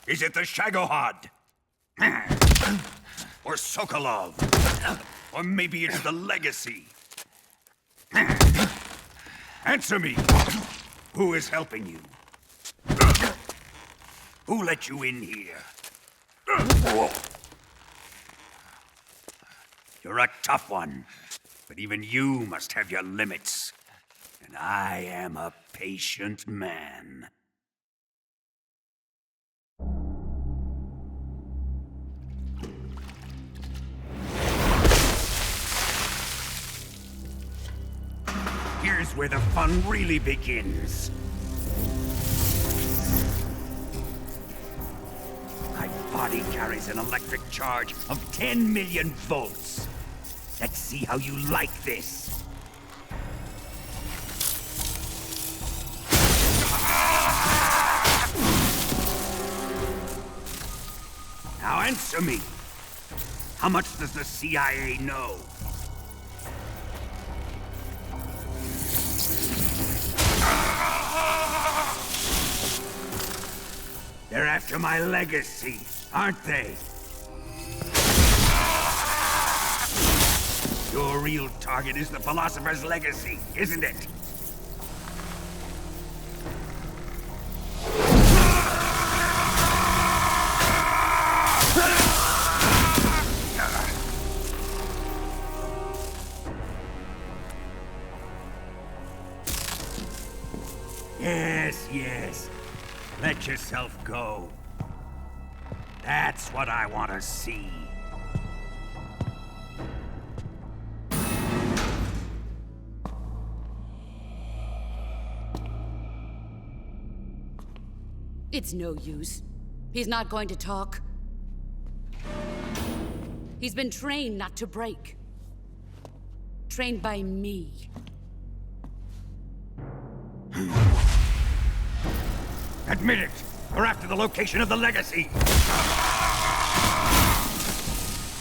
Is it the Shagohod? Or Sokolov? Or maybe it's the Legacy? Answer me! Who is helping you? Who let you in here? You're a tough one, but even you must have your limits. And I am a patient man. Here's where the fun really begins. My body carries an electric charge of 10 million volts. Let's see how you like this. Now answer me. How much does the CIA know? They're after my legacy, aren't they? Your real target is the philosopher's legacy, isn't it? Yes, yes. Let yourself go. That's what I want to see. It's no use. He's not going to talk. He's been trained not to break. Trained by me. Admit it! We're after the location of the legacy!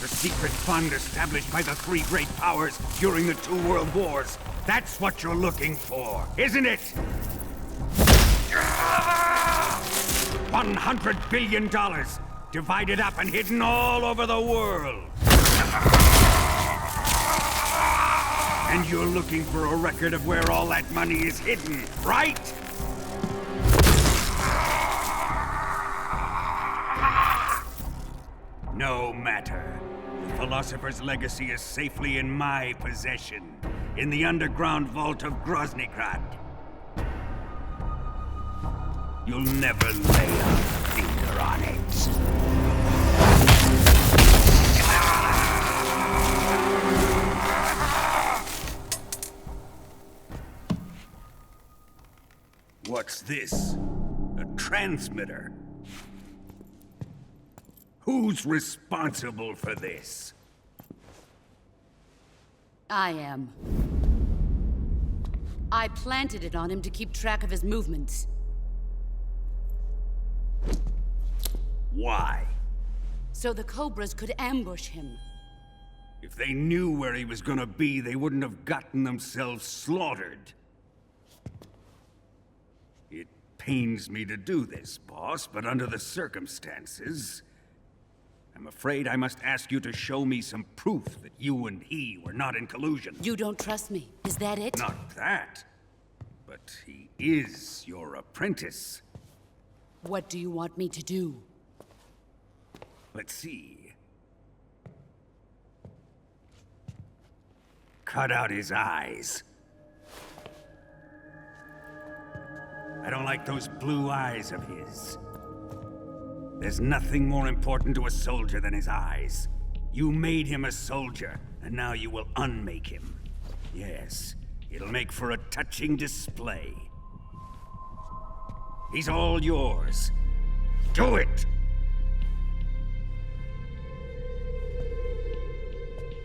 The secret fund established by the three great powers during the 2 world wars. That's what you're looking for, isn't it? $100 billion, divided up and hidden all over the world. And you're looking for a record of where all that money is hidden, right? No matter. The philosopher's legacy is safely in my possession, in the underground vault of Grozny. You'll never lay a finger on it. What's this? A transmitter? Who's responsible for this? I am. I planted it on him to keep track of his movements. Why? So the Cobras could ambush him. If they knew where he was gonna be, they wouldn't have gotten themselves slaughtered. It pains me to do this, boss, but under the circumstances, I'm afraid I must ask you to show me some proof that you and he were not in collusion. You don't trust me, is that it? Not that. But he is your apprentice. What do you want me to do? Let's see. Cut out his eyes. I don't like those blue eyes of his. There's nothing more important to a soldier than his eyes. You made him a soldier, and now you will unmake him. Yes, it'll make for a touching display. He's all yours. Do it!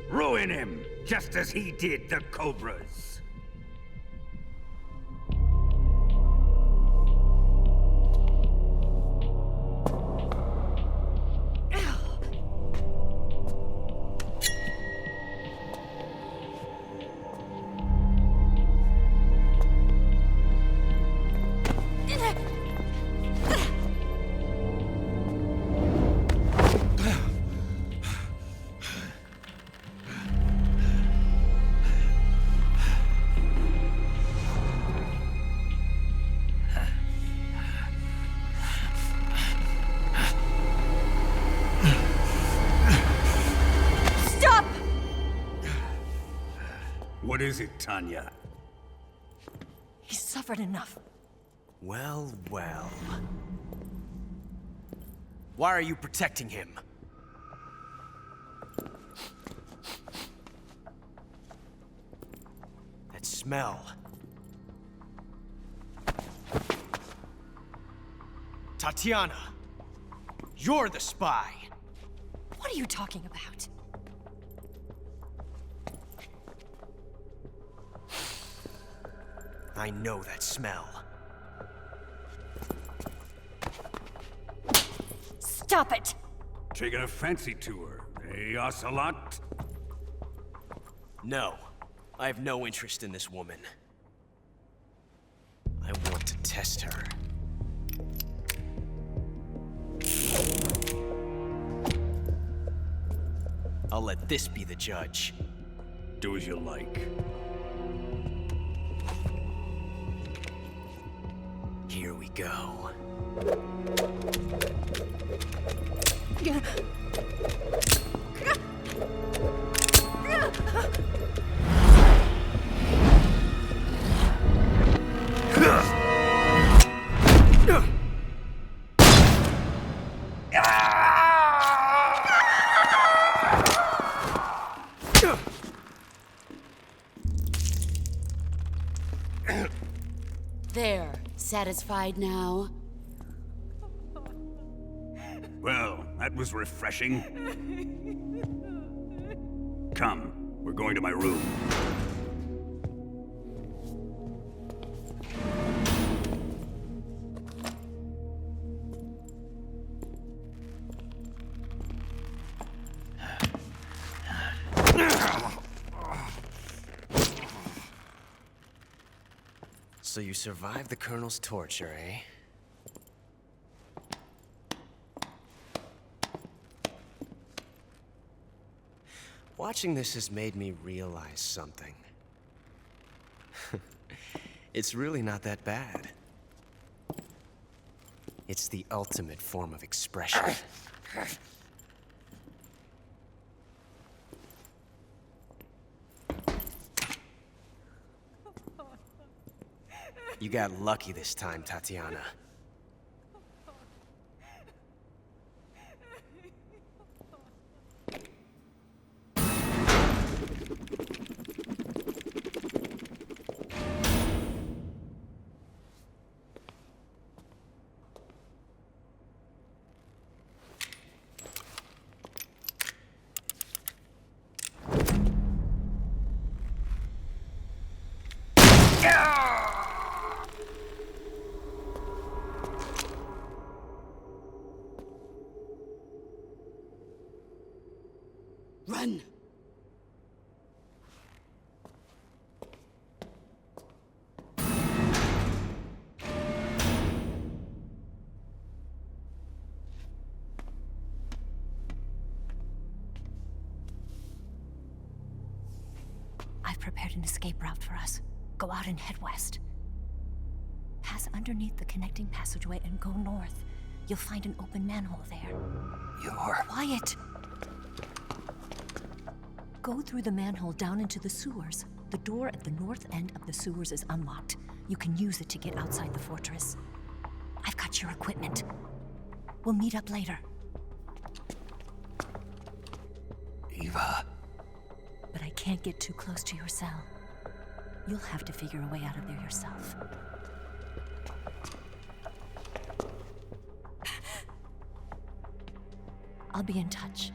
Ruin him, just as he did the Cobras. What is it, Tanya? He's suffered enough. Well, well. Why are you protecting him? That smell. Tatiana, you're the spy. What are you talking about? I know that smell. Stop it! Taking a fancy to her, eh, Ocelot? No, I have no interest in this woman. I want to test her. I'll let this be the judge. Do as you like. Here we go. There. Satisfied now? Well, that was refreshing. Come, we're going to my room. So you survived the Colonel's torture, eh? Watching this has made me realize something. It's really not that bad. It's the ultimate form of expression. You got lucky this time, Tatiana. Run! I've prepared an escape route for us. Go out and head west. Pass underneath the connecting passageway and go north. You'll find an open manhole there. You're... Quiet! Go through the manhole down into the sewers. The door at the north end of the sewers is unlocked. You can use it to get outside the fortress. I've got your equipment. We'll meet up later. Eva... But I can't get too close to your cell. You'll have to figure a way out of there yourself. I'll be in touch.